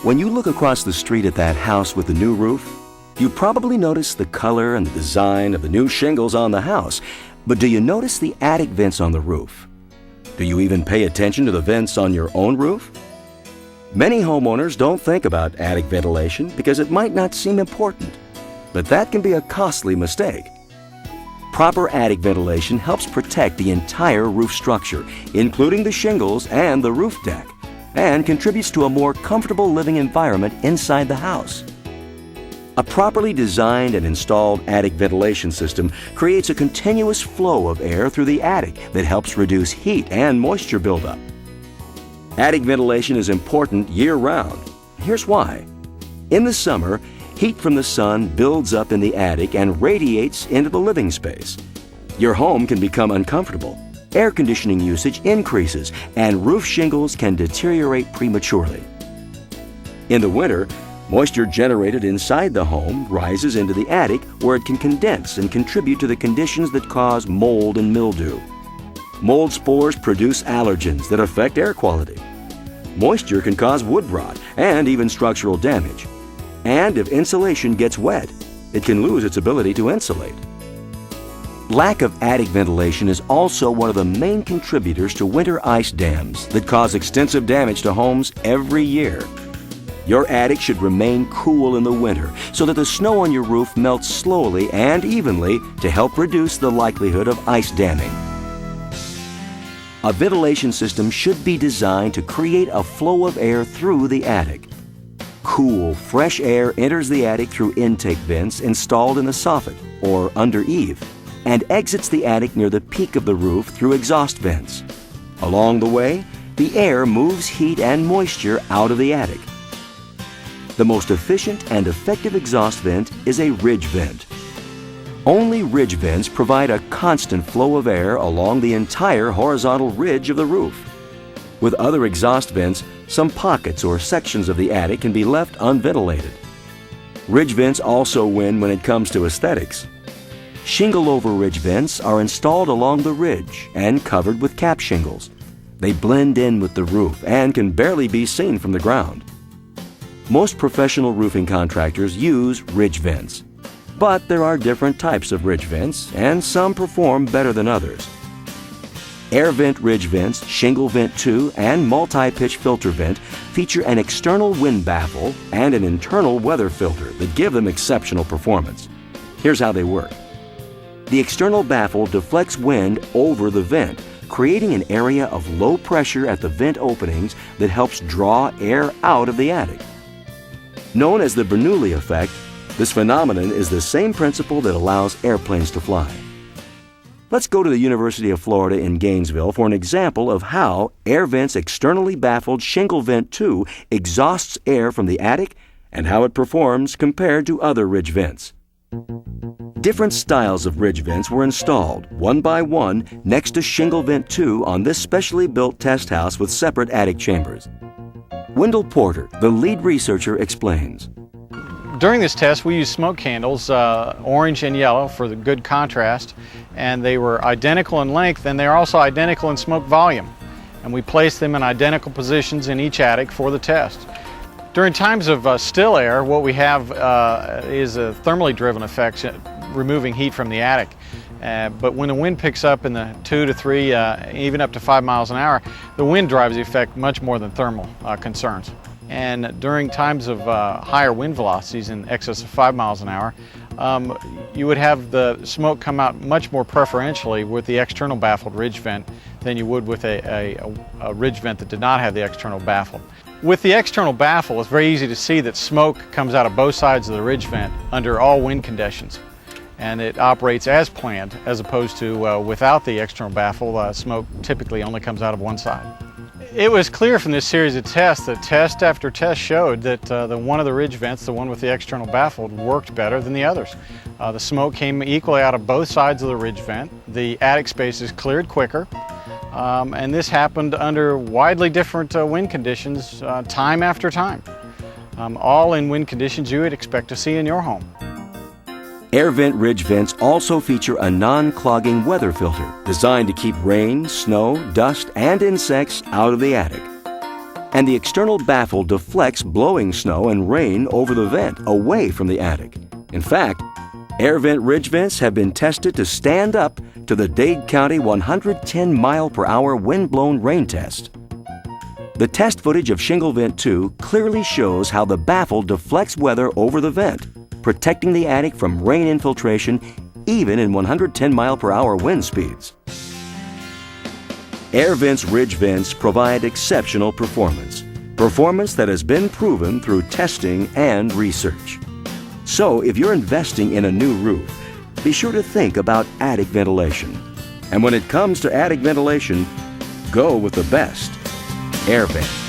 When you look across the street at that house with the new roof, you probably notice the color and the design of the new shingles on the house, but do you notice the attic vents on the roof? Do you even pay attention to the vents on your own roof? Many homeowners don't think about attic ventilation because it might not seem important, but that can be a costly mistake. Proper attic ventilation helps protect the entire roof structure, including the shingles and the roof deck, and contributes to a more comfortable living environment inside the house. A properly designed and installed attic ventilation system creates a continuous flow of air through the attic that helps reduce heat and moisture buildup. Attic ventilation is important year-round. Here's why. In the summer, heat from the sun builds up in the attic and radiates into the living space. Your home can become uncomfortable. Air conditioning usage increases, and roof shingles can deteriorate prematurely. In the winter, moisture generated inside the home rises into the attic where it can condense and contribute to the conditions that cause mold and mildew. Mold spores produce allergens that affect air quality. Moisture can cause wood rot and even structural damage. And if insulation gets wet, it can lose its ability to insulate. Lack of attic ventilation is also one of the main contributors to winter ice dams that cause extensive damage to homes every year. Your attic should remain cool in the winter so that the snow on your roof melts slowly and evenly to help reduce the likelihood of ice damming. A ventilation system should be designed to create a flow of air through the attic. Cool, fresh air enters the attic through intake vents installed in the soffit or under eave and exits the attic near the peak of the roof through exhaust vents. Along the way, the air moves heat and moisture out of the attic. The most efficient and effective exhaust vent is a ridge vent. Only ridge vents provide a constant flow of air along the entire horizontal ridge of the roof. With other exhaust vents, some pockets or sections of the attic can be left unventilated. Ridge vents also win when it comes to aesthetics. Shingle-over ridge vents are installed along the ridge and covered with cap shingles. They blend in with the roof and can barely be seen from the ground. Most professional roofing contractors use ridge vents, but there are different types of ridge vents, and some perform better than others. Air vent ridge vents, shingle vent 2, and multi-pitch filter vent feature an external wind baffle and an internal weather filter that give them exceptional performance. Here's how they work. The external baffle deflects wind over the vent, creating an area of low pressure at the vent openings that helps draw air out of the attic. Known as the Bernoulli effect, this phenomenon is the same principle that allows airplanes to fly. Let's go to the University of Florida in Gainesville for an example of how Air Vent's externally baffled Shingle Vent 2 exhausts air from the attic and how it performs compared to other ridge vents. Different styles of ridge vents were installed, one by one, next to Shingle Vent 2 on this specially built test house with separate attic chambers. Wendell Porter, the lead researcher, explains. During this test, we used smoke candles, orange and yellow, for the good contrast, and they were identical in length, and they are also identical in smoke volume. And we placed them in identical positions in each attic for the test. During times of still air, what we have is a thermally driven effect, removing heat from the attic. But when the wind picks up in the 2 to 3, even up to 5 miles an hour, the wind drives the effect much more than thermal concerns. And during times of higher wind velocities in excess of 5 miles an hour, you would have the smoke come out much more preferentially with the external baffled ridge vent than you would with a ridge vent that did not have the external baffle. With the external baffle, it's very easy to see that smoke comes out of both sides of the ridge vent under all wind conditions. And it operates as planned, as opposed to without the external baffle, smoke typically only comes out of one side. It was clear from this series of tests that test after test showed that the one of the ridge vents, the one with the external baffle, worked better than the others. The smoke came equally out of both sides of the ridge vent. The attic spaces cleared quicker, and this happened under widely different wind conditions time after time, all in wind conditions you would expect to see in your home. Air vent ridge vents also feature a non-clogging weather filter designed to keep rain, snow, dust, and insects out of the attic. and the external baffle deflects blowing snow and rain over the vent, away from the attic. In fact, air vent ridge vents have been tested to stand up to the Dade County 110-mile-per-hour wind-blown rain test. The test footage of Shingle Vent 2 clearly shows how the baffle deflects weather over the vent, protecting the attic from rain infiltration even in 110-mile-per-hour wind speeds. Air Vent's ridge vents provide exceptional performance that has been proven through testing and research. So if you're investing in a new roof, be sure to think about attic ventilation. And when it comes to attic ventilation, go with the best, Air Vent.